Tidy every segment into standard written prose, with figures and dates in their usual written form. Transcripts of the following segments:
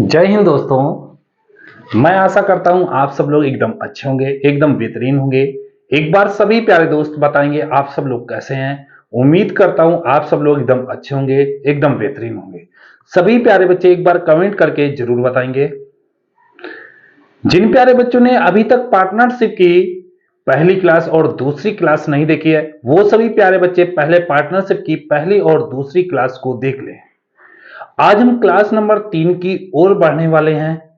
जय हिंद दोस्तों। मैं आशा करता हूं आप सब लोग एकदम अच्छे होंगे, एकदम बेहतरीन होंगे। एक बार सभी प्यारे दोस्त बताएंगे आप सब लोग कैसे हैं। उम्मीद करता हूं आप सब लोग एकदम अच्छे होंगे, एकदम बेहतरीन होंगे। सभी प्यारे बच्चे एक बार कमेंट करके जरूर बताएंगे। जिन प्यारे बच्चों ने अभी तक पार्टनरशिप की पहली क्लास और दूसरी क्लास नहीं देखी है, वो सभी प्यारे बच्चे पहले पार्टनरशिप की पहली और दूसरी क्लास को देख लें। आज हम क्लास नंबर 3 की ओर बढ़ने वाले हैं।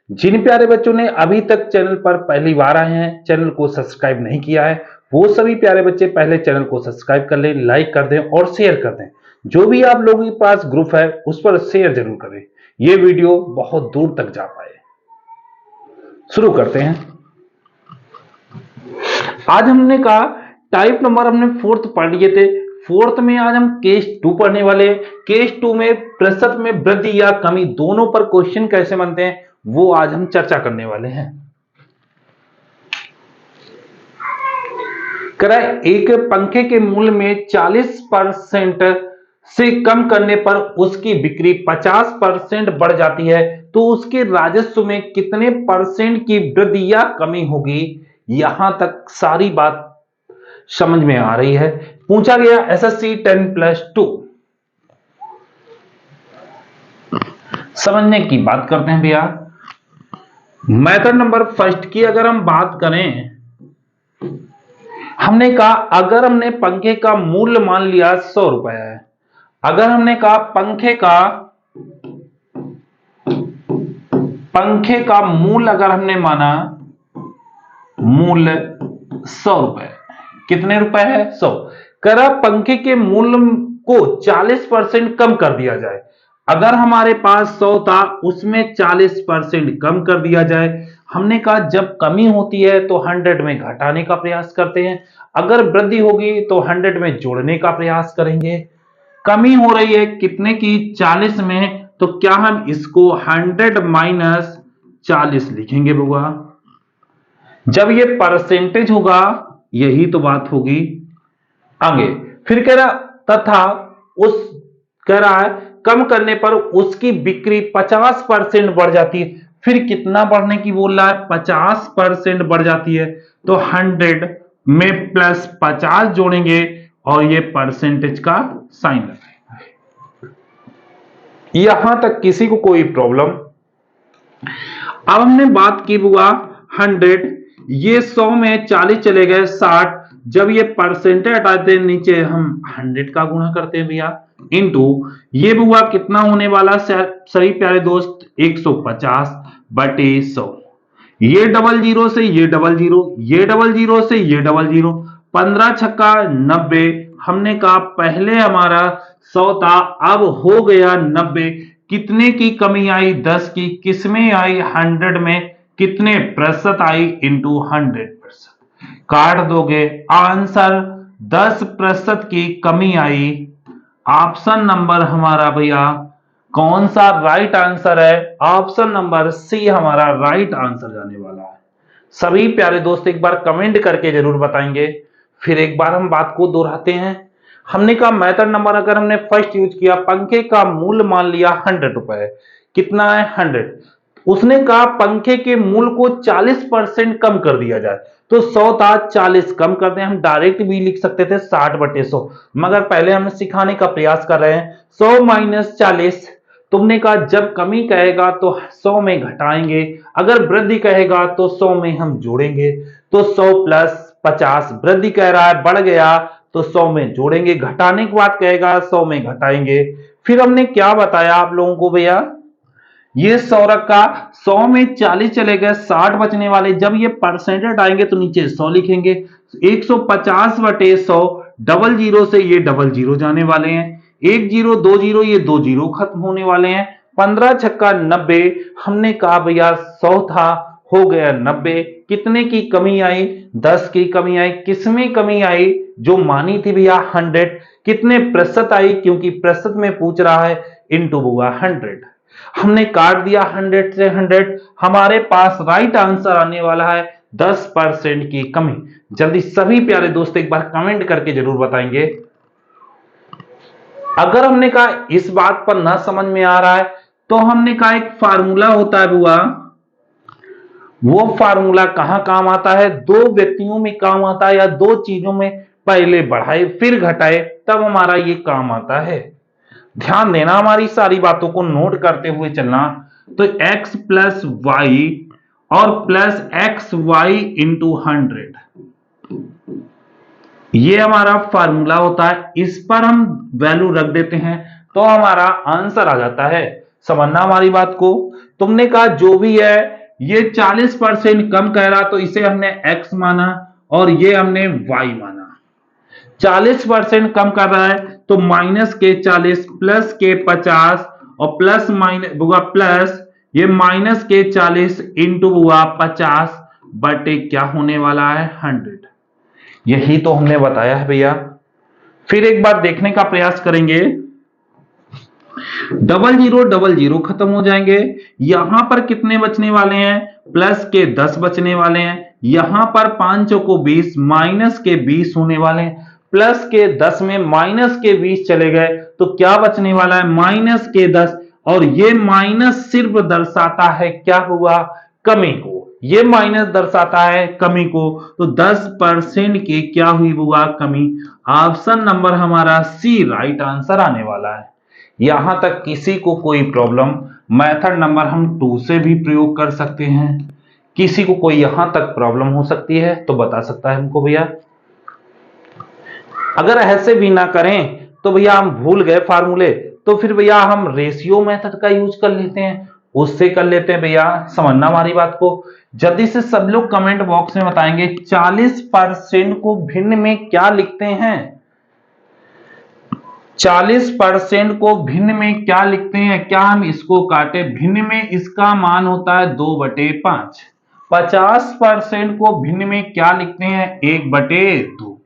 जिन प्यारे बच्चों ने अभी तक चैनल पर पहली बार आए हैं, चैनल को सब्सक्राइब नहीं किया है, वो सभी प्यारे बच्चे पहले चैनल को सब्सक्राइब कर लें, लाइक कर दें और शेयर कर दें। जो भी आप लोगों के पास ग्रुप है उस पर शेयर जरूर करें, ये वीडियो बहुत दूर तक जा पाए। शुरू करते हैं। आज हमने कहा टाइप नंबर हमने फोर्थ पढ़ लिए थे। फोर्थ में आज हम केस 2 पढ़ने वाले हैं। केस 2 में प्रतिशत में वृद्धि या कमी दोनों पर क्वेश्चन कैसे बनते हैं वो आज हम चर्चा करने वाले हैं। एक पंखे के मूल्य में 40% से कम करने पर उसकी बिक्री 50% बढ़ जाती है, तो उसके राजस्व में कितने परसेंट की वृद्धि या कमी होगी। यहां तक सारी बात समझ में आ रही है। पूछा गया एसएससी 10+2। समझने की बात करते हैं भैया। मेथड नंबर फर्स्ट की अगर हम बात करें, हमने कहा अगर हमने पंखे का मूल्य मान लिया 100 रुपए है। अगर हमने कहा पंखे का मूल्य अगर हमने माना मूल्य 100 रुपए, कितने रुपए है 100। करा पंखे के मूल्य को 40% कम कर दिया जाए। अगर हमारे पास 100 था उसमें 40% कम कर दिया जाए। हमने कहा जब कमी होती है तो 100 में घटाने का प्रयास करते हैं, अगर वृद्धि होगी तो 100 में जोड़ने का प्रयास करेंगे। कमी हो रही है कितने की 40 में, तो क्या हम इसको 100 माइनस 40 लिखेंगे बुआ। जब ये परसेंटेज होगा यही तो बात होगी। आगे फिर कह रहा तथा उस कह रहा है कम करने पर उसकी बिक्री 50% बढ़ जाती है। फिर कितना बढ़ने की बोल रहा है 50% बढ़ जाती है, तो 100 में प्लस 50 जोड़ेंगे और ये परसेंटेज का साइन लगाएंगे। यहां तक किसी को कोई प्रॉब्लम। अब हमने बात की बुआ 100, ये 100 में 40 चले गए 60। जब ये परसेंटेज हटाते हैं नीचे हम 100 का गुणा करते हैं भैया, इनटू ये बुआ कितना होने वाला सभी प्यारे दोस्त 150 बटे 100। ये डबल जीरो से ये डबल जीरो, ये डबल जीरो से ये डबल जीरो, 15 छक्का 90। हमने कहा पहले हमारा 100 था, अब हो गया 90। कितने की कमी आई 10 की, किसमें आई 100 में, कितने प्रतिशत आई इंटू 100%। काट दोगे आंसर 10% की कमी आई। ऑप्शन नंबर हमारा भैया कौन सा राइट आंसर है, ऑप्शन नंबर सी हमारा राइट आंसर जाने वाला है। सभी प्यारे दोस्त एक बार कमेंट करके जरूर बताएंगे। फिर एक बार हम बात को दोहराते हैं। हमने कहा मेथड नंबर अगर हमने फर्स्ट यूज किया, पंखे का मूल्य मान लिया 100 रुपए, कितना है 100। उसने कहा पंखे के मूल्य को 40% कम कर दिया जाए, तो 100 था 40 कम कर दें। हम डायरेक्ट भी लिख सकते थे 60 बटे 100, मगर पहले हम सिखाने का प्रयास कर रहे हैं। 100 माइनस 40, तुमने कहा जब कमी कहेगा तो 100 में घटाएंगे, अगर वृद्धि कहेगा तो 100 में हम जोड़ेंगे। तो 100 प्लस 50, वृद्धि कह रहा है बढ़ गया तो 100 में जोड़ेंगे, घटाने की बात कहेगा 100 में घटाएंगे। फिर हमने क्या बताया आप लोगों को भैया, ये 100 रखा, 100 में 40 चले गए 60 बचने वाले, जब ये परसेंटेज आएंगे तो नीचे 100 लिखेंगे। 150 बटे 100, डबल जीरो से ये डबल जीरो जाने वाले हैं, 1 जीरो 2 जीरो, ये 2 जीरो खत्म होने वाले हैं। 15 छक्का 90। हमने कहा भैया 100 था हो गया 90। कितने की कमी आई 10 की कमी आई। किसमें कमी आई, जो मानी थी भैया 100। कितने प्रतिशत आई, क्योंकि प्रतिशत में पूछ रहा है, इनटू हुआ 100। हमने काट दिया 100 से 100, हमारे पास राइट आंसर आने वाला है 10% की कमी। जल्दी सभी प्यारे दोस्त एक बार कमेंट करके जरूर बताएंगे। अगर हमने कहा इस बात पर ना समझ में आ रहा है तो हमने कहा एक फार्मूला होता है बुआ, वो फार्मूला कहां काम आता है? दो व्यक्तियों में काम आता है, या दो चीजों में पहले बढ़ाए फिर घटाए तब हमारा ये काम आता है। ध्यान देना, हमारी सारी बातों को नोट करते हुए चलना। तो x प्लस वाई और प्लस एक्स वाई इंटू 100, ये हमारा फार्मूला होता है। इस पर हम वैल्यू रख देते हैं तो हमारा आंसर आ जाता है। समझना हमारी बात को। तुमने कहा जो भी है ये 40% कम कह रहा, तो इसे हमने x माना और ये हमने y माना। 40% कम कर रहा है तो माइनस के 40 प्लस के 50 और प्लस माइनस बुआ प्लस ये माइनस के 40 इंटू बुआ 50 बटे क्या होने वाला है? 100। यही तो हमने बताया है भैया। फिर एक बार देखने का प्रयास करेंगे। 0000 खत्म हो जाएंगे। यहां पर कितने बचने वाले हैं? प्लस के 10 बचने वाले हैं। यहां पर 5 को 20 माइनस के 20 होने वाले हैं। प्लस के 10 में माइनस के 20 चले गए तो क्या बचने वाला है? माइनस के 10। और ये माइनस सिर्फ दर्शाता है क्या हुआ? कमी को। ये माइनस दर्शाता है कमी को। तो 10% की क्या हुई हुआ? कमी। ऑप्शन नंबर हमारा सी राइट आंसर आने वाला है। यहां तक किसी को कोई प्रॉब्लम? मेथड नंबर हम 2 से भी प्रयोग कर सकते हैं। किसी को कोई यहां तक प्रॉब्लम हो सकती है तो बता सकता है हमको भैया। अगर ऐसे भी ना करें तो भैया हम भूल गए फार्मूले, तो फिर भैया हम रेशियो मेथड का यूज कर लेते हैं, उससे कर लेते हैं भैया। समझना हमारी बात को। जल्दी से सब लोग कमेंट बॉक्स में बताएंगे 40% को भिन्न में क्या लिखते हैं? 40% को भिन्न में क्या लिखते हैं? क्या हम इसको काटे? भिन्न में इसका मान होता है 2/5। 50% को भिन्न में क्या लिखते हैं? 1/2।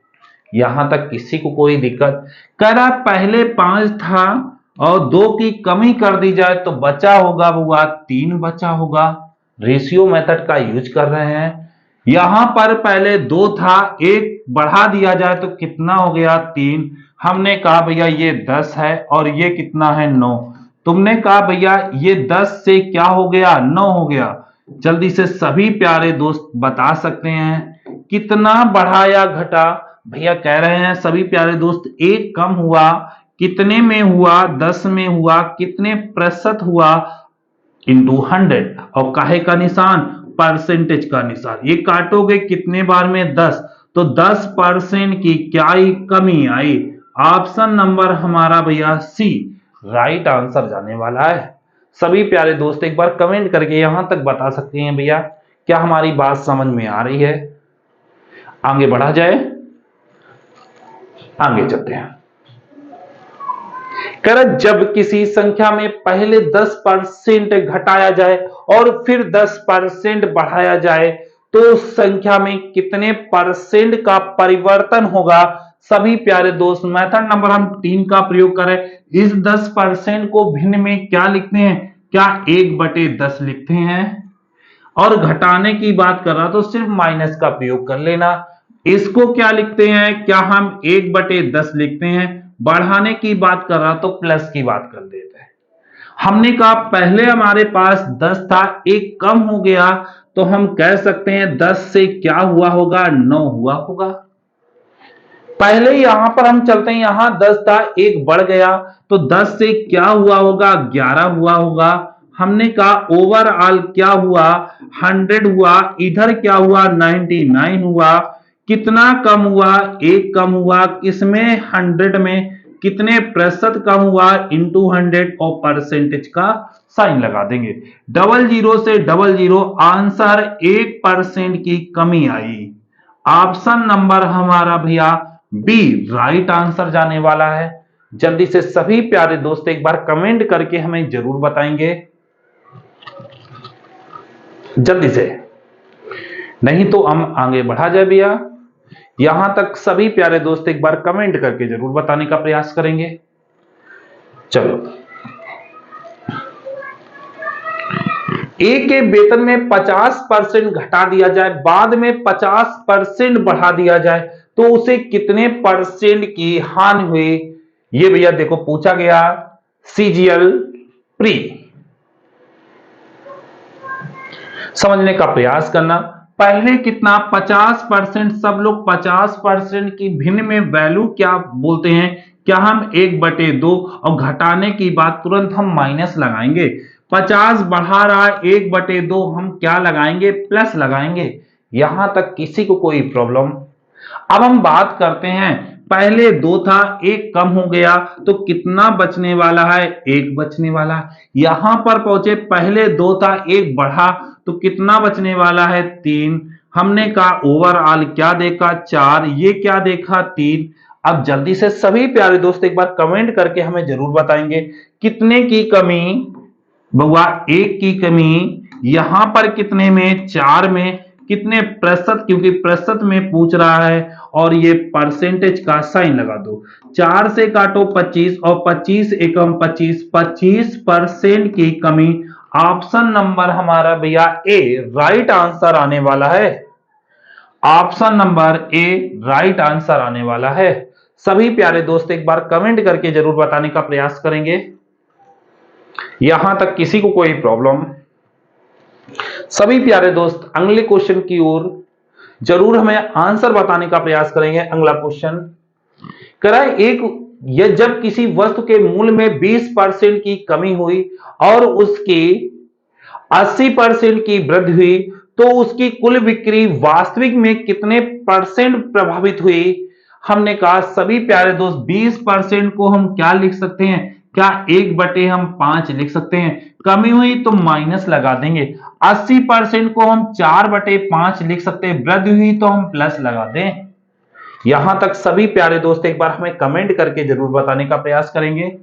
यहां तक किसी को कोई दिक्कत? कह रहा पहले 5 था और 2 की कमी कर दी जाए तो बचा होगा बुआ 3 बचा होगा। रेशियो मेथड का यूज कर रहे हैं। यहां पर पहले 2 था, 1 बढ़ा दिया जाए तो कितना हो गया? 3। हमने कहा भैया ये 10 है और ये कितना है? 9। तुमने कहा भैया ये 10 से क्या हो गया? 9 हो गया। जल्दी से सभी प्यारे दोस्त बता सकते हैं कितना बढ़ा या घटा? भैया कह रहे हैं सभी प्यारे दोस्त 1 कम हुआ। कितने में हुआ? 10 में हुआ। कितने प्रतिशत हुआ? इंटू 100। और काहे का निशान? परसेंटेज का निशान। ये काटोगे कितने बार में? 10। तो 10% की क्या आई? कमी आई। ऑप्शन नंबर हमारा भैया सी राइट आंसर जाने वाला है। सभी प्यारे दोस्त एक बार कमेंट करके यहां तक बता सकते हैं भैया क्या हमारी बात समझ में आ रही है? आगे बढ़ा जाए, आगे चलते हैं। जब किसी संख्या में पहले 10% घटाया जाए और फिर 10% बढ़ाया जाए तो उस संख्या में कितने परसेंट का परिवर्तन होगा? सभी प्यारे दोस्त मेथड नंबर हम 3 का प्रयोग करें। इस 10% को भिन्न में क्या लिखते हैं? क्या 1/10 लिखते हैं? और घटाने की बात कर रहा तो सिर्फ माइनस का प्रयोग कर लेना। इसको क्या लिखते हैं? क्या हम 1/10 लिखते हैं? बढ़ाने की बात कर रहा तो प्लस की बात कर देते हैं। हमने कहा पहले हमारे पास 10 था, 1 कम हो गया तो हम कह सकते हैं 10 से क्या हुआ होगा? 9 हुआ होगा। पहले यहां पर हम चलते हैं, यहां 10 था, 1 बढ़ गया तो 10 से क्या हुआ होगा? 11 हुआ होगा। हमने कहा ओवरऑल क्या हुआ? 100 हुआ। इधर क्या हुआ? 99 हुआ। कितना कम हुआ? 1 कम हुआ। किसमें? 100 में। कितने प्रतिशत कम हुआ? इंटू 100 और परसेंटेज का साइन लगा देंगे। 00 से 00 आंसर 1% की कमी आई। ऑप्शन नंबर हमारा भैया बी राइट आंसर जाने वाला है। जल्दी से सभी प्यारे दोस्त एक बार कमेंट करके हमें जरूर बताएंगे, जल्दी से, नहीं तो हम आगे बढ़ा जाए भैया। यहां तक सभी प्यारे दोस्त एक बार कमेंट करके जरूर बताने का प्रयास करेंगे। चलो, ए के वेतन में 50% घटा दिया जाए, बाद में 50% बढ़ा दिया जाए तो उसे कितने परसेंट की हानि हुई? ये भैया देखो पूछा गया सीजीएल प्री। समझने का प्रयास करना। पहले कितना 50%, सब लोग 50% की भिन्न में वैल्यू क्या बोलते हैं, क्या हम 1/2 और घटाने की बात तुरंत हम माइनस लगाएंगे। 50 बढ़ा रहा है, 1/2 हम क्या लगाएंगे, प्लस लगाएंगे। यहां तक किसी को कोई प्रॉब्लम। अब हम बात करते हैं, पहले 2 था, 1 कम हो गया तो कितना बचने वाला है, 1 बचने वाला है। यहां पर पहुंचे, पहले 2 था, 1 बढ़ा तो कितना बचने वाला है, 3। हमने कहा ओवरऑल क्या देखा, 4, ये क्या देखा, 3। अब जल्दी से सभी प्यारे दोस्त एक बार कमेंट करके हमें जरूर बताएंगे कितने की कमी, बउआ 1 की कमी, यहां पर कितने में, 4 में, कितने प्रतिशत, क्योंकि प्रतिशत में पूछ रहा है, और ये परसेंटेज का साइन लगा दो। 4 से काटो 25 और 25 एकम 25, 25% की कमी। ऑप्शन नंबर हमारा भैया ए राइट आंसर आने वाला है। Option number A right answer आने वाला है। सभी प्यारे दोस्त एक बार कमेंट करके जरूर बताने का प्रयास करेंगे, यहां तक किसी को कोई प्रॉब्लम। सभी प्यारे दोस्त अगले क्वेश्चन की ओर जरूर हमें आंसर बताने का प्रयास करेंगे। अगला क्वेश्चन कराए, एक जब किसी वस्तु के मूल्य में 20% की कमी हुई और उसकी 80% की वृद्धि हुई तो उसकी कुल बिक्री वास्तविक में कितने परसेंट प्रभावित हुई। हमने कहा सभी प्यारे दोस्त 20% को हम क्या लिख सकते हैं, क्या 1/5 लिख सकते हैं, कमी हुई तो माइनस लगा देंगे। 80% को हम 4/5 लिख सकते हैं, वृद्धि हुई तो हम प्लस लगा दें। यहां तक सभी प्यारे दोस्त एक बार हमें कमेंट करके जरूर बताने का प्रयास करेंगे।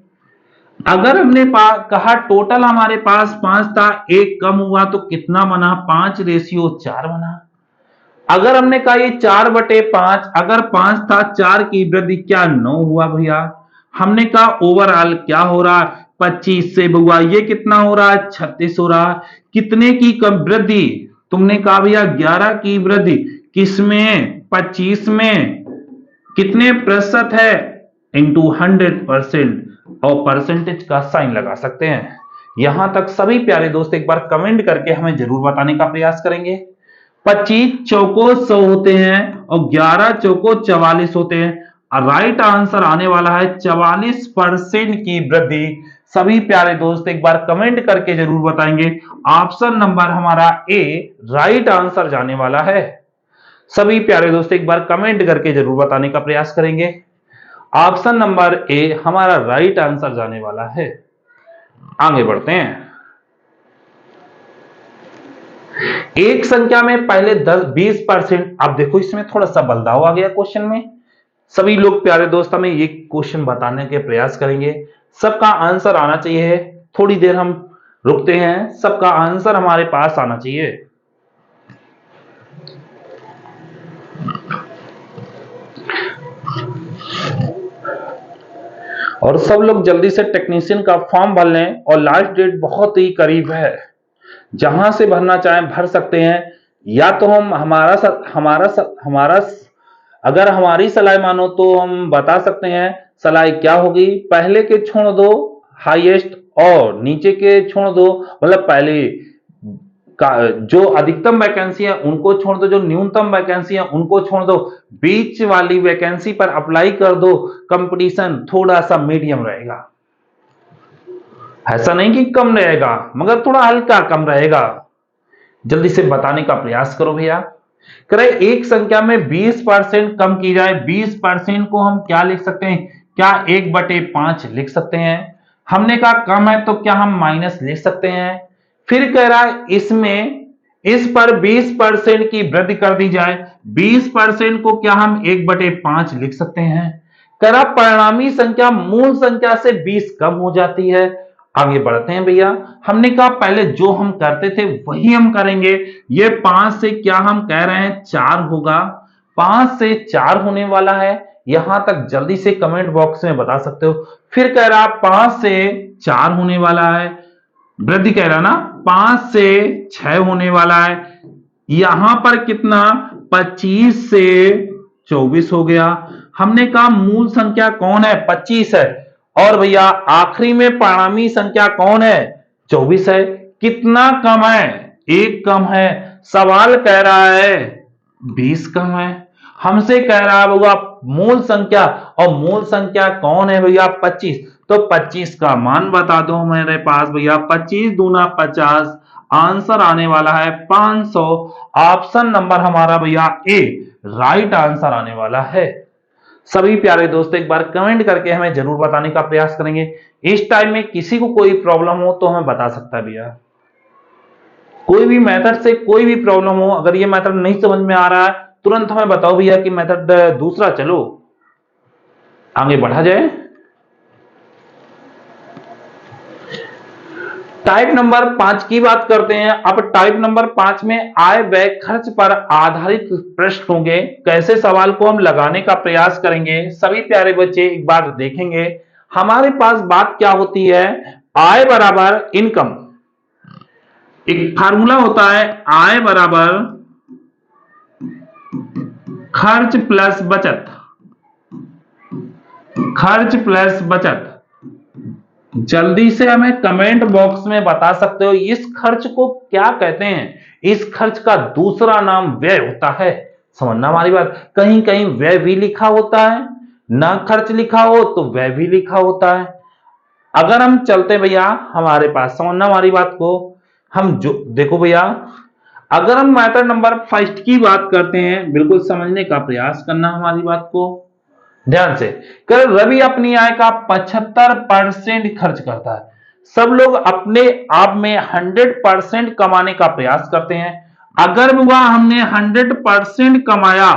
अगर हमने कहा टोटल हमारे पास 5 था, 1 कम हुआ तो कितना बना, 5:4 बना। अगर हमने कहा ये 4/5, अगर 5 था, 4 की वृद्धि क्या 9 हुआ भैया। हमने कहा ओवरऑल क्या हो रहा है, 25 से हुआ, ये कितना हो रहा है, 36 हो रहा है। कितने की कम वृद्धि, तुमने कहा भैया 11 की वृद्धि, किसमें, 25 में, कितने प्रतिशत है, इंटू 100%, और परसेंटेज का साइन लगा सकते हैं। यहां तक सभी प्यारे दोस्त एक बार कमेंट करके हमें जरूर बताने का प्रयास करेंगे। 25 चौको 100 होते हैं और 11 चौको 44 होते हैं। राइट आंसर आने वाला है 44% की वृद्धि। सभी प्यारे दोस्त एक बार कमेंट करके जरूर बताएंगे। ऑप्शन नंबर हमारा ए राइट आंसर जाने वाला है। सभी प्यारे दोस्त एक बार कमेंट करके जरूर बताने का प्रयास करेंगे। ऑप्शन नंबर ए हमारा राइट आंसर जाने वाला है। आगे बढ़ते हैं। एक संख्या में पहले 10-20%, अब देखो इसमें थोड़ा सा बदलाव आ गया क्वेश्चन में। सभी लोग प्यारे दोस्त हमें ये क्वेश्चन बताने के प्रयास करेंगे, सबका आंसर आना चाहिए। थोड़ी देर हम रुकते हैं, सबका आंसर हमारे पास आना चाहिए। और सब लोग जल्दी से टेक्नीशियन का फॉर्म भर लें, और लास्ट डेट बहुत ही करीब है। जहां से भरना चाहें भर सकते हैं, या तो हम हमारा अगर हमारी सलाह मानो तो हम बता सकते हैं सलाह क्या होगी। पहले के छोड़ दो हाईएस्ट, और नीचे के छोड़ दो, मतलब पहले का जो अधिकतम वैकेंसी है उनको छोड़ दो, जो न्यूनतम वैकेंसी है उनको छोड़ दो, बीच वाली वैकेंसी पर अप्लाई कर दो। कंपटीशन थोड़ा सा मीडियम रहेगा, ऐसा नहीं कि कम रहेगा, मगर थोड़ा हल्का कम रहेगा। जल्दी से बताने का प्रयास करो भैया। करे एक संख्या में 20% कम की जाए, 20% को हम क्या लिख सकते हैं, क्या 1/5 लिख सकते हैं। हमने कहा कम है तो क्या हम माइनस लिख सकते हैं। फिर कह रहा है इसमें इस पर 20% की वृद्धि कर दी जाए, 20% को क्या हम 1/5 लिख सकते हैं। कह रहा परिणामी संख्या मूल संख्या से 20 कम हो जाती है। आगे बढ़ते हैं भैया। हमने कहा पहले जो हम करते थे वही हम करेंगे। ये 5 से क्या हम कह रहे हैं 4 होगा, 5 से 4 होने वाला है। यहां तक जल्दी से कमेंट बॉक्स में बता सकते हो। फिर कह रहा 5 से 4 होने वाला है, वृद्धि कह रहा ना 5 से 6 होने वाला है। यहां पर कितना 25 से 24 हो गया। हमने कहा मूल संख्या कौन है 25 है, और भैया आखिरी में परिणामी संख्या कौन है 24 है। कितना कम है 1 कम है। सवाल कह रहा है 20 कम है। हमसे कह रहा है भैया मूल संख्या, और मूल संख्या कौन है भैया 25। तो 25 का मान बता दो मेरे पास भैया। 25 दूना 50, आंसर आने वाला है 500। ऑप्शन नंबर हमारा भैया ए राइट आंसर आने वाला है। सभी प्यारे दोस्त एक बार कमेंट करके हमें जरूर बताने का प्रयास करेंगे। इस टाइम में किसी को कोई प्रॉब्लम हो तो हमें बता सकता है भैया। कोई भी मेथड से कोई भी प्रॉब्लम हो, अगर ये मेथड नहीं समझ में आ रहा है तुरंत हमें बताओ भैया कि मेथड दूसरा चलो आगे बढ़ा जाए। टाइप नंबर 5 की बात करते हैं। अब टाइप नंबर 5 में आय व्यय खर्च पर आधारित प्रश्न होंगे। कैसे सवाल को हम लगाने का प्रयास करेंगे सभी प्यारे बच्चे एक बार देखेंगे। हमारे पास बात क्या होती है, आय बराबर इनकम। एक फार्मूला होता है आय बराबर खर्च प्लस बचत, खर्च प्लस बचत। जल्दी से हमें कमेंट बॉक्स में बता सकते हो इस खर्च को क्या कहते हैं। इस खर्च का दूसरा नाम व्यय होता है। समझना हमारी बात, कहीं कहीं व्यय भी लिखा होता है, ना खर्च लिखा हो तो व्यय भी लिखा होता है। अगर हम चलते भैया हमारे पास, समझना हमारी बात को, हम जो देखो भैया अगर हम मैटर नंबर 5 की बात करते हैं, बिल्कुल समझने का प्रयास करना हमारी बात को ध्यान से। कर रवि अपनी आय का 75% खर्च करता है। सब लोग अपने आप में 100% कमाने का प्रयास करते हैं। अगर वह हमने 100% कमाया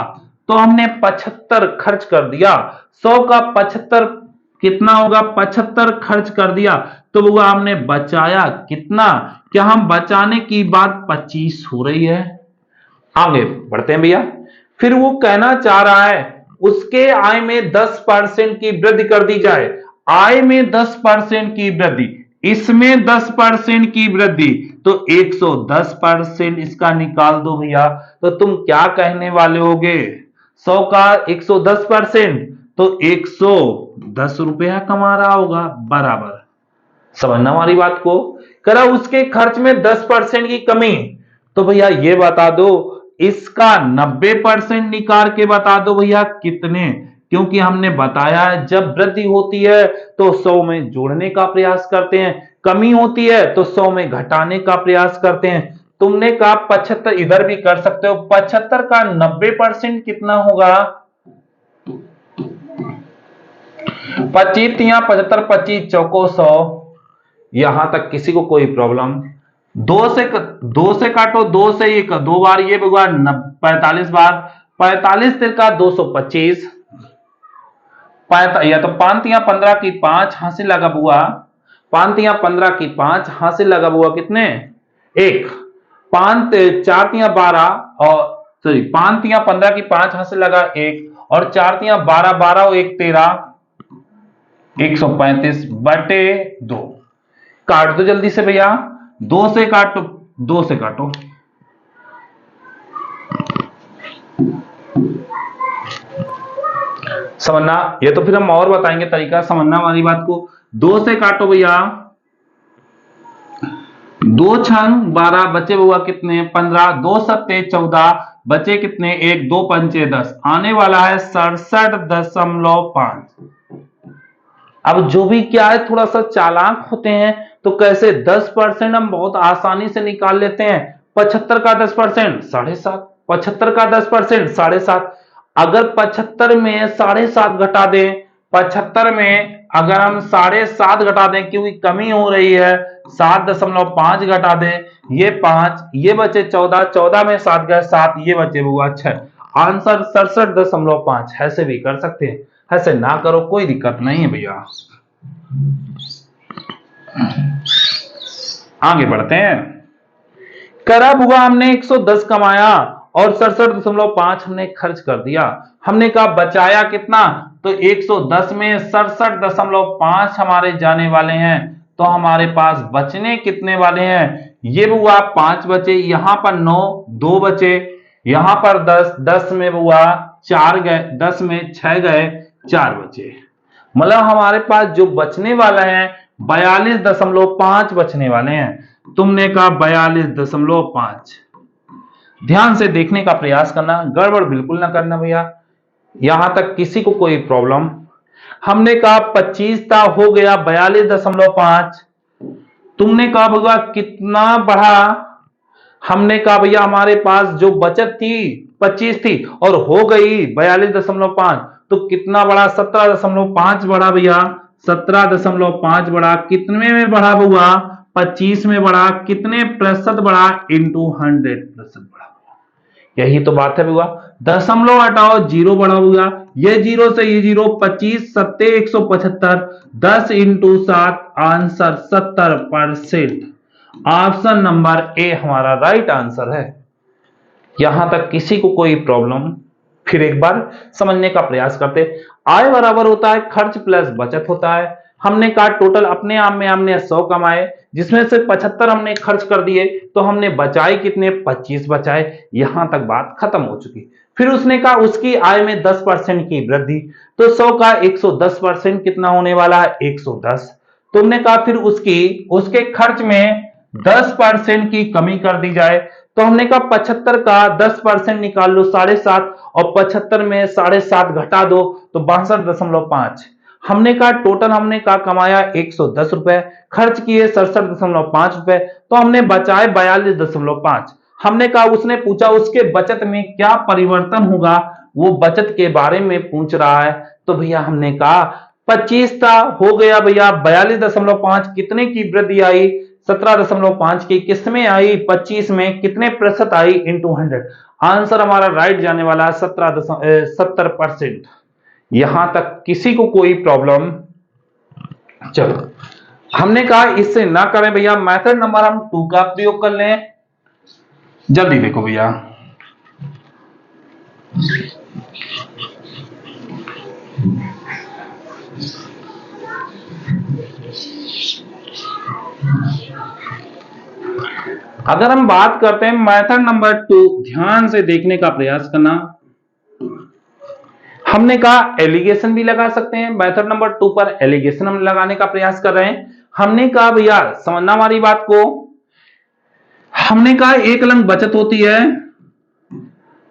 तो हमने 75 खर्च कर दिया। 100 का 75 कितना होगा, 75 खर्च कर दिया तो वह हमने बचाया कितना। क्या हम बचाने की बात 25 हो रही है। आगे बढ़ते हैं भैया। फिर वो कहना चाह रहा है उसके आय में 10% की वृद्धि कर दी जाए। आय में 10% की वृद्धि, इसमें 10% की वृद्धि, तो 110% इसका निकाल दो भैया। तो तुम क्या कहने वाले होगे, 100 का 110% तो 110 रुपया कमा रहा होगा बराबर। समझना हमारी बात को। करा उसके खर्च में 10% की कमी, तो भैया ये बता दो इसका 90% निकाल के बता दो भैया कितने। क्योंकि हमने बताया है जब वृद्धि होती है तो 100 में जोड़ने का प्रयास करते हैं, कमी होती है तो 100 में घटाने का प्रयास करते हैं। तुमने कहा 75, इधर भी कर सकते हो। 75 का 90% कितना होगा, 25 या 75, 25 चौको 100। यहां तक किसी को कोई प्रॉब्लम, दो से काटो, 2 से ये 2 बार, ये होगा 45 बार, 45 तिरका 225, या तो 5 या 15 की 5 हासिल लगा बुआ, 5 या 15 की 5 हासिल लगा बुआ कितने, 1, 5 4 या 12 और सॉरी 5 या 15 की 5 हासिल लगा 1, और 4 या 12, 12 और 1 13, 135 बटे 2। काट दो जल्दी से भैया, 2 से काटो, 2 से काटो, समझना। ये तो फिर हम और बताएंगे तरीका, समझना हमारी बात को। 2 से काटो भैया, 2 छंग 12 बचे हुआ कितने 15, 2 सत्ते 14 बचे कितने 1, 2 पंचे 10, आने वाला है 67.5। अब जो भी क्या है थोड़ा सा चालाक होते हैं तो कैसे 10% हम बहुत आसानी से निकाल लेते हैं। 75 का 10% 7.5, 75 का 10% 7.5। अगर 75 में 7.5 घटा दें, 75 में अगर हम 7.5 घटा दें क्योंकि कमी हो रही है, 7.5 घटा दें, ये 5, ये बचे 14, 14 में 7 गए 7, ये बचे हुआ 6, आंसर 67.5। ऐसे भी कर सकते हैं, ऐसे ना करो कोई दिक्कत नहीं है भैया। आगे बढ़ते हैं। करा बुआ हमने 110 कमाया और 67.5 हमने खर्च कर दिया। हमने कहा बचाया कितना, तो 110 में 67.5 हमारे जाने वाले हैं, तो हमारे पास बचने कितने वाले हैं, ये बुआ 5 बचे, यहां पर 9, 2 बचे, यहां पर 10, 10 में बुआ 4 गए, 10 में 6 गए, 4 बचे। मतलब हमारे पास जो बचने वाला है 42.5 बचने वाले हैं। तुमने कहा 42.5। ध्यान से देखने का प्रयास करना, गड़बड़ बिल्कुल ना करना भैया, यहां तक किसी को कोई प्रॉब्लम। हमने कहा 25 था, हो गया 42.5। तुमने कहा भैया कितना बढ़ा, हमने कहा भैया हमारे पास जो बचत थी 25 थी और हो गई 42.5, तो कितना बढ़ा, 17.5 बढ़ा भैया, 17.5 बढ़ा। कितने में बढ़ा हुआ, 25 में बढ़ा। कितने प्रतिशत बढ़ा, इंटू 100% बढ़ा। यही तो बात है भैया, दशमलव हटाओ, जीरो बढ़ा हुआ, ये जीरो से ये जीरो, 25 सत्ते 175, 10 into 7, answer 70%। Option number A हमारा राइट आंसर है। यहां तक किसी को कोई प्रॉब्लम? फिर एक बार समझने का प्रयास करते। आय बराबर होता है खर्च प्लस बचत होता है। हमने कहा टोटल अपने आप में हमने 100 कमाए, जिसमें से 75 हमने खर्च कर दिए, तो हमने बचाए कितने, 25 बचाए। यहां तक बात खत्म हो चुकी। फिर उसने कहा उसकी आय में 10% की वृद्धि, तो 100 का 110% कितना होने वाला है, 110। तुमने कहा फिर उसके खर्च में 10% की कमी कर दी जाए, तो हमने कहा 75 का 10% निकाल लो, 7.5, और 75 में 7.5 घटा दो तो 62.5। हमने कहा टोटल हमने कहा कमाया 110 रुपए, खर्च किए 67.5 रुपए, तो हमने बचाए 42.5। हमने कहा उसने पूछा उसके बचत में क्या परिवर्तन होगा, वो बचत के बारे में पूछ रहा है। तो भैया हमने कहा 25 था, हो गया भैया 42.5। कितने की वृद्धि आई, 17.5 की। किसमें आई, 25 में। कितने प्रतिशत आई, इंटू 100। आंसर हमारा राइट जाने वाला है 70%। यहां तक किसी को कोई प्रॉब्लम? चलो, हमने कहा इससे ना करें भैया, मेथड नंबर हम 2 का प्रयोग कर लें। जल्दी देखो भैया, अगर हम बात करते हैं मेथड नंबर 2, ध्यान से देखने का प्रयास करना। हमने कहा एलिगेशन भी लगा सकते हैं, मेथड नंबर 2 पर एलिगेशन हम लगाने का प्रयास कर रहे हैं। हमने कहा भैया समझना हमारी बात को, हमने कहा एक लंग बचत होती है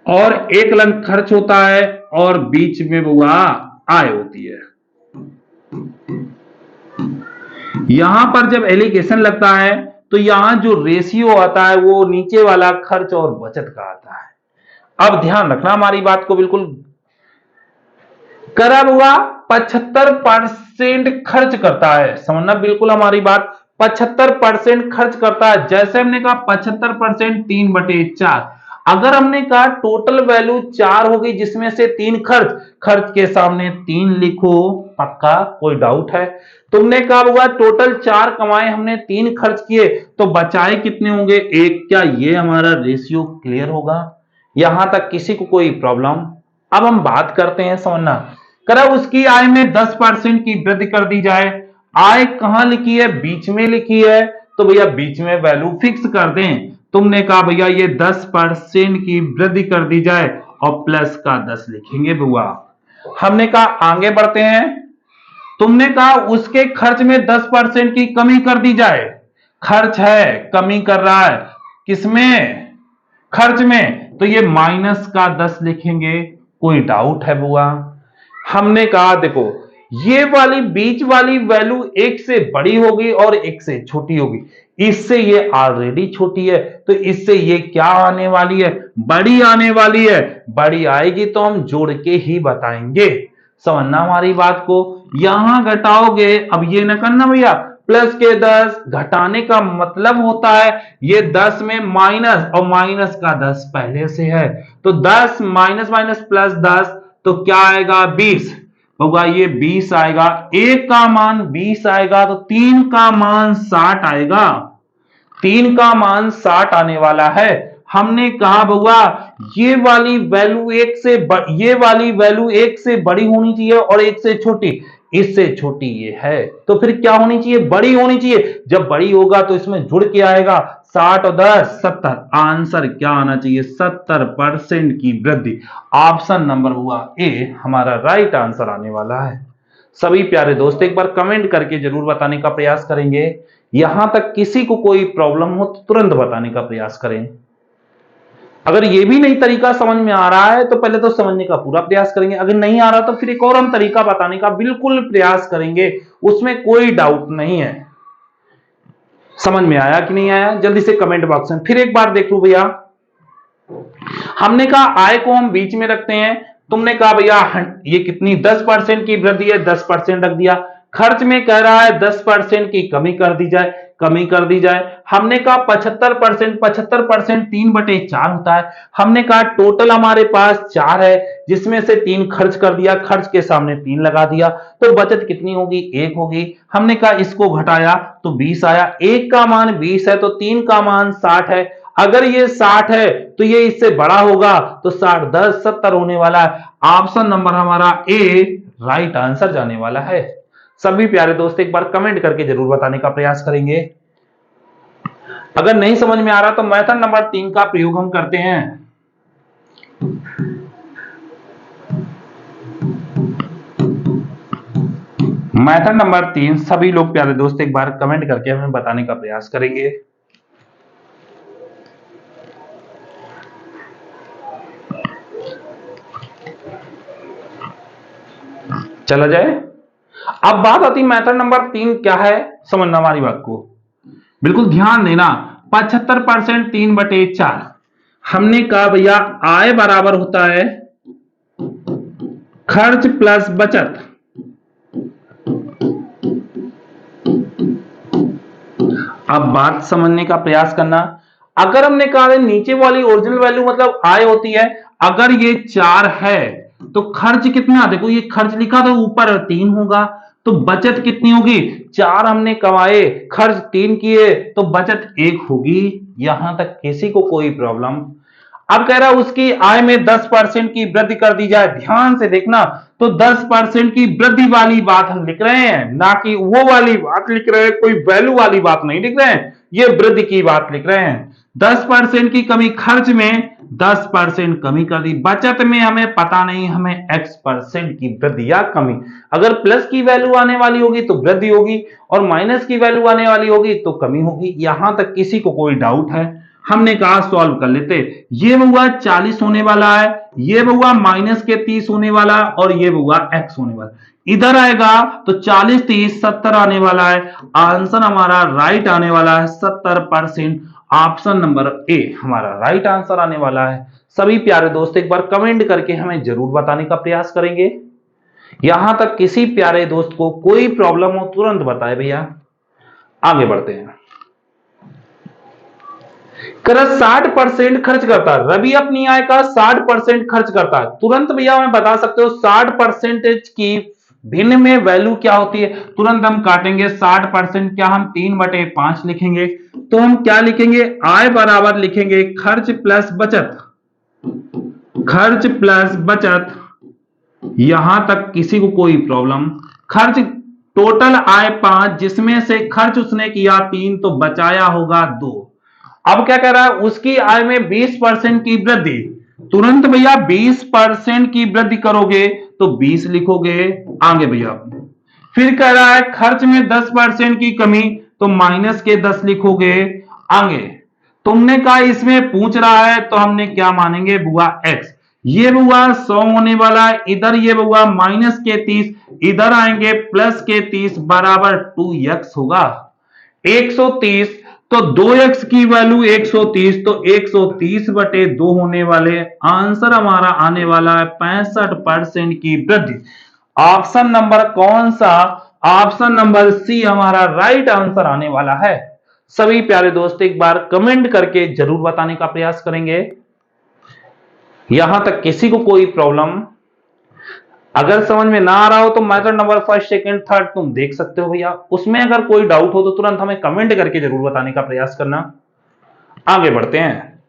और एक लंग खर्च होता है और बीच में बुआ आय होती है। यहां पर जब एलिगेशन लगता है तो यहां जो रेशियो आता है वो नीचे वाला खर्च और बचत का आता है। अब ध्यान रखना हमारी बात को बिल्कुल, करा हुआ 75% खर्च करता है, समझना बिल्कुल हमारी बात, 75% खर्च करता है। जैसे हमने कहा 75% 3/4। अगर हमने कहा टोटल वैल्यू 4 होगी जिसमें से 3 खर्च, खर्च के सामने 3 लिखो, पक्का कोई डाउट है? तुमने कहा हुआ टोटल 4 कमाए, हमने 3 खर्च किए, तो बचाए कितने होंगे, 1। क्या ये हमारा रेशियो क्लियर होगा? यहां तक किसी को कोई प्रॉब्लम? अब हम बात करते हैं, समझना, करा उसकी आय में 10% की वृद्धि कर दी जाए। आय कहां लिखी है, बीच में लिखी है, तो भैया बीच में वैल्यू फिक्स कर दें। तुमने कहा भैया ये 10% की वृद्धि कर दी जाए और प्लस का 10 लिखेंगे बुआ। हमने कहा आगे बढ़ते हैं। तुमने कहा उसके खर्च में 10% की कमी कर दी जाए। खर्च है, कमी कर रहा है, किसमें, खर्च में, तो ये माइनस का 10 लिखेंगे। कोई डाउट है बुआ? हमने कहा देखो ये वाली बीच वाली वैल्यू 1 से बड़ी होगी और 1 से छोटी होगी। इससे ये ऑलरेडी छोटी है, तो इससे ये क्या आने वाली है, बड़ी आने वाली है। बड़ी आएगी तो हम जोड़ के ही बताएंगे, समझना हमारी बात को। यहां घटाओगे, अब ये ना करना भैया, प्लस के 10 घटाने का मतलब होता है ये 10 में माइनस, और माइनस का 10 पहले से है, तो 10 माइनस माइनस प्लस 10, तो क्या आएगा, 20 होगा। ये 20 आएगा, 1 का मान 20 आएगा, तो 3 का मान 60 आएगा। 3 का मान 60 आने वाला है। हमने कहा बउआ ये वाली वैल्यू ये वाली वैल्यू 1 से बड़ी होनी चाहिए और 1 से छोटी, इससे छोटी ये है, तो फिर क्या होनी चाहिए, बड़ी होनी चाहिए। जब बड़ी होगा तो इसमें जुड़ के आएगा, 60 और 10 70। आंसर क्या आना चाहिए, 70% की वृद्धि। ऑप्शन नंबर हुआ ए हमारा राइट आंसर आने वाला है। सभी प्यारे दोस्त एक बार कमेंट करके जरूर बताने का प्रयास करेंगे। यहां तक किसी को कोई प्रॉब्लम हो तो तुरंत बताने का प्रयास करें। अगर ये भी नहीं तरीका समझ में आ रहा है तो पहले तो समझने का पूरा प्रयास करेंगे, अगर नहीं आ रहा तो फिर एक और हम तरीका बताने का बिल्कुल प्रयास करेंगे, उसमें कोई डाउट नहीं है। समझ में आया कि नहीं आया जल्दी से कमेंट बॉक्स में फिर एक बार देख लो भैया। हमने कहा आय को हम बीच में रखते हैं, तुमने कहा भैया ये कितनी 10% की वृद्धि है, 10% रख दिया। खर्च में कह रहा है 10% की कमी कर दी जाए, कमी कर दी जाए। हमने कहा 75%, 75% 3/4 होता है। हमने कहा टोटल हमारे पास 4 है, जिसमें से 3 खर्च कर दिया, खर्च के सामने 3 लगा दिया, तो बचत कितनी होगी 1 होगी। हमने कहा इसको घटाया तो 20 आया, 1 का मान 20 है तो 3 का मान 60 है। अगर ये 60 है तो ये इससे बड़ा होगा, तो 60 10 70 होने वाला है। ऑप्शन नंबर हमारा ए राइट आंसर जाने वाला है। सभी प्यारे दोस्त एक बार कमेंट करके जरूर बताने का प्रयास करेंगे। अगर नहीं समझ में आ रहा तो मेथड नंबर 3 का प्रयोग हम करते हैं। मेथड नंबर 3 सभी लोग प्यारे दोस्त एक बार कमेंट करके हमें बताने का प्रयास करेंगे। चला जाए। अब बात आती मेथड नंबर 3 क्या है, समझना हमारी बात को बिल्कुल ध्यान देना। 75% 3/4 हमने कहा भैया आय बराबर होता है खर्च प्लस बचत। अब बात समझने का प्रयास करना। अगर हमने कहा नीचे वाली ओरिजिनल वैल्यू मतलब आय होती है, अगर ये 4 है तो खर्च कितना, देखो ये खर्च लिखा तो ऊपर 3 होगा, तो बचत कितनी होगी, 4 हमने कमाए, खर्च 3 किए, तो बचत 1 होगी। यहां तक किसी को कोई प्रॉब्लम। अब कह रहा है उसकी आय में 10% की वृद्धि कर दी जाए। ध्यान से देखना, तो 10% की वृद्धि वाली बात हम लिख रहे हैं, ना कि वो वाली बात लिख रहे हैं, कोई वैल्यू वाली बात नहीं लिख रहे हैं, ये वृद्धि की बात लिख रहे हैं। 10% की कमी, खर्च में 10% कमी कर दी, बचत में हमें पता नहीं, हमें x% की वृद्धि या कमी। अगर प्लस की वैल्यू आने वाली होगी तो वृद्धि होगी, और माइनस की वैल्यू आने वाली होगी तो कमी होगी। यहां तक किसी को कोई डाउट है? हमने कहा सॉल्व कर लेते। ये हुआ 40 होने वाला है, ये हुआ -30 होने वाला, और ये हुआ x होने वाला। इधर आएगा तो 40 30 70 आने वाला है। आंसर हमारा राइट आने वाला है 70%। ऑप्शन नंबर ए हमारा राइट आंसर आने वाला है। सभी प्यारे दोस्त एक बार कमेंट करके हमें जरूर बताने का प्रयास करेंगे। यहां तक किसी प्यारे दोस्त को कोई प्रॉब्लम हो तुरंत बताए भैया। आगे बढ़ते हैं। 60% खर्च करता है, रवि अपनी आय का 60% खर्च करता है। तुरंत भैया मैं बता सकते हो 60% की भिन्न में वैल्यू क्या होती है, तुरंत हम काटेंगे। 60% क्या हम 3/5 लिखेंगे, तो हम क्या लिखेंगे, आय बराबर लिखेंगे खर्च प्लस बचत, खर्च प्लस बचत। यहां तक किसी को कोई प्रॉब्लम? खर्च टोटल आय 5, जिसमें से खर्च उसने किया 3, तो बचाया होगा 2। अब क्या कह रहा है, उसकी आय में 20% की वृद्धि। तुरंत भैया 20% की वृद्धि करोगे तो 20 लिखोगे। आगे भैया फिर कह रहा है खर्च में 10% की कमी, तो माइनस के 10 लिखोगे। आगे तुमने कहा इसमें पूछ रहा है तो हमने क्या मानेंगे, बुआ x। ये बुआ 100 होने वाला है, इधर ये बुआ माइनस के 30, इधर आएंगे प्लस के 30 बराबर 2x होगा 130। तो 2x की वैल्यू 130, तो 130/2 होने वाले। आंसर हमारा आने वाला है 65% की वृद्धि। ऑप्शन नंबर कौन सा, ऑप्शन नंबर सी हमारा राइट आंसर आने वाला है। सभी प्यारे दोस्त एक बार कमेंट करके जरूर बताने का प्रयास करेंगे। यहां तक किसी को कोई प्रॉब्लम? अगर समझ में ना आ रहा हो तो मेथड नंबर 1 2 3 तुम देख सकते हो भैया, उसमें अगर कोई डाउट हो तो तुरंत हमें कमेंट करके जरूर बताने का प्रयास करना। आगे बढ़ते हैं।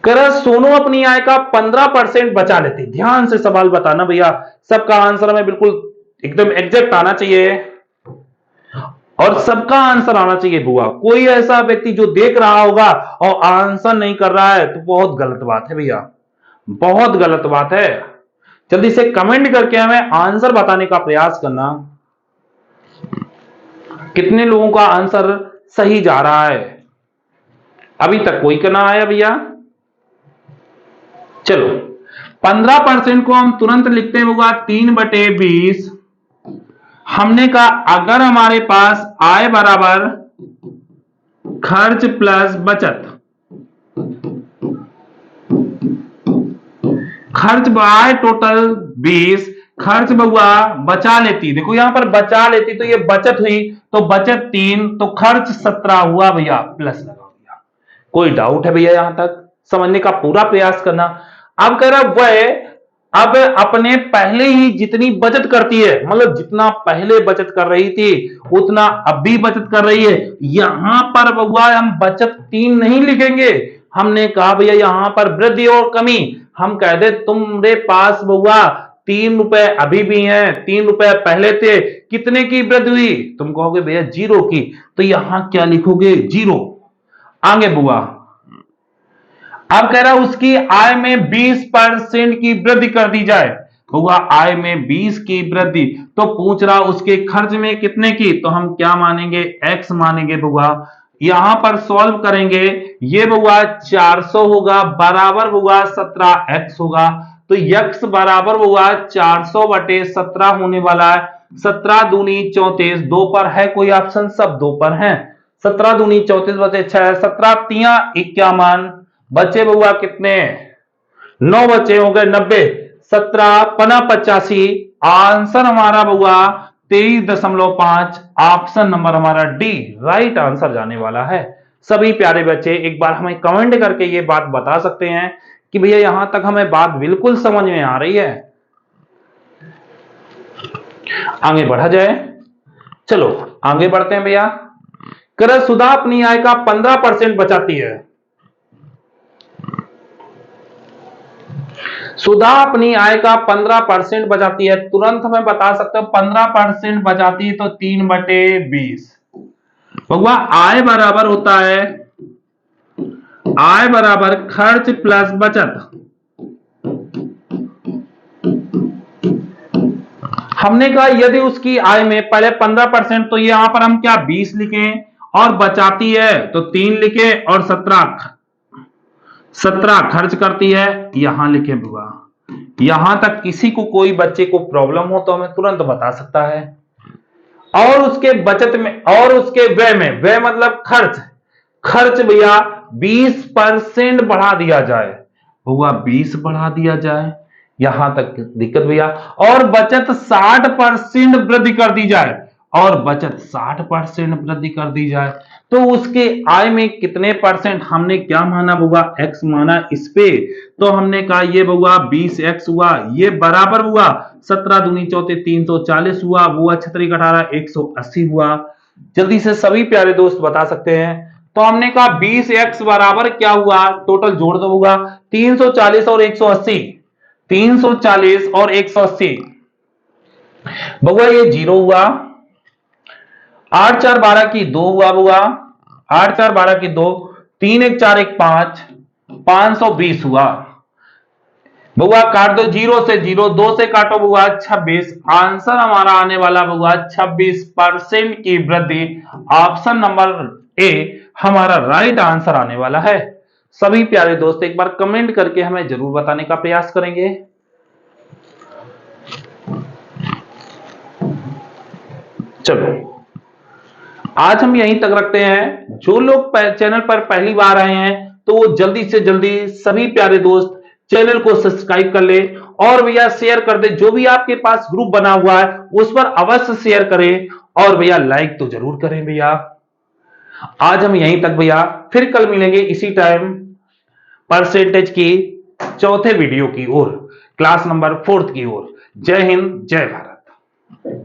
कर सोनू अपनी आय का 15% बचा लेती। ध्यान से सवाल बताना भैया, सबका आंसर हमें बिल्कुल एकदम एग्जैक्ट आना चाहिए, और सबका आंसर आना चाहिए बुआ। कोई ऐसा व्यक्ति जो देख रहा होगा और आंसर नहीं कर रहा है तो बहुत गलत बात है भैया, बहुत गलत बात है। जल्दी से कमेंट करके हमें आंसर बताने का प्रयास करना, कितने लोगों का आंसर सही जा रहा है। अभी तक कोई का ना आया भैया। चलो 15% को हम तुरंत लिखते होगा 3/20। हमने कहा अगर हमारे पास आय बराबर खर्च प्लस बचत, खर्च आय टोटल 20, खर्च बउआ बचा लेती, देखो यहां पर बचा लेती तो ये बचत हुई, तो बचत 3, तो खर्च 17 हुआ भैया, प्लस लगा भैया। कोई डाउट है भैया? यहां तक समझने का पूरा प्रयास करना। अब कह रहा वह अब अपने पहले ही जितनी बचत करती है, मतलब जितना पहले बचत कर रही थी उतना अब भी बचत कर रही है। यहां पर बउआ हम बचत 3 नहीं लिखेंगे, हमने कहा भैया यहां पर वृद्धि और कमी, हम कह दे तुम्हारे पास बउआ 3 रुपए अभी भी हैं, 3 रुपए पहले थे, कितने की वृद्धि हुई? तुम कहोगे भैया 0 की, तो यहां क्या लिखोगे? 0। आगे बुआ अब कह रहा है उसकी आय में 20% की वृद्धि कर दी जाए, हुआ आय में 20 की वृद्धि, तो पूछ रहा उसके खर्च में कितने की, तो हम क्या मानेंगे? x मानेंगे बुआ। यहां पर सॉल्व करेंगे, ये बुआ 400 होगा बराबर बुआ 17x होगा, तो x बराबर बुआ 400/17 होने वाला है। 17 दूनी 34, 2 पर है कोई ऑप्शन? सब 2 पर है। 17 दूनी 34 बचे 6, 17 तिया 51, बचे बउआ कितने? 9 बचे हो गए 90, 17 पना 85, आंसर हमारा बउआ 23.5, ऑप्शन नंबर हमारा डी राइट आंसर जाने वाला है। सभी प्यारे बच्चे एक बार हमें कमेंट करके ये बात बता सकते हैं कि भैया यहां तक हमें बात बिल्कुल समझ में आ रही है। आगे बढ़ा जाए, चलो आगे बढ़ते हैं भैया। कर सुधा अपनी आय का 15% बचाती है, सुधा अपनी आय का 15% बचाती है, तुरंत हमें बता सकते हो 15% बचाती है तो 3/20। भगवा आय बराबर होता है, आय बराबर खर्च प्लस बचत। हमने कहा यदि उसकी आय में पहले 15%, तो यहां पर हम क्या 20 लिखें, और बचाती है तो 3 लिखे, और 17 खर्च करती है, यहां लिखे बुआ। यहां तक किसी को कोई बच्चे को प्रॉब्लम हो तो हमें तुरंत बता सकता है। और उसके बचत में और उसके व्यय में, व्यय मतलब खर्च, खर्च भैया 20% बढ़ा दिया जाए, हुआ 20 बढ़ा दिया जाए, यहां तक दिक्कत भैया। और बचत 60% वृद्धि कर दी जाए, और बचत 60% वृद्धि कर दी जाए, तो उसके आय में कितने परसेंट? हमने क्या माना बुआ? x माना इस पे, तो हमने कहा ये बुआ 20x हुआ, ये बराबर हुआ 17 दूनी 34 340 हुआ, बुआ 36 18 180 हुआ। जल्दी से सभी प्यारे दोस्त बता सकते हैं। तो हमने कहा 20x बराबर क्या हुआ? टोटल जोड़ दो होगा 340 और 180, 340 और 180, बउआ ये 0 हुआ, 8 4 12 की 2 हुआ बुआ, 8 4 12 की 2, 3 1 4 1 5, 520 हुआ। बुआ काट दो, 0 से 0, 2 से काटो बुआ 26, आंसर हमारा आने वाला बुआ 26% की वृद्धि, ऑप्शन नंबर ए हमारा राइट आंसर आने वाला है। सभी प्यारे दोस्त एक बार कमेंट करके हमें जरूर बताने का प्रयास करेंगे। चलो आज हम यहीं तक रखते हैं। जो लोग चैनल पर पहली बार आए हैं तो वो जल्दी से जल्दी सभी प्यारे दोस्त चैनल को सब्सक्राइब कर ले, और भैया शेयर कर दे, जो भी आपके पास ग्रुप बना हुआ है उस पर अवश्य शेयर करें, और भैया लाइक तो जरूर करें भैया। आज हम यहीं तक भैया, फिर कल मिलेंगे इसी टाइम परसेंटेज की चौथे वीडियो की ओर, क्लास नंबर 4 की ओर। जय हिंद, जय भारत।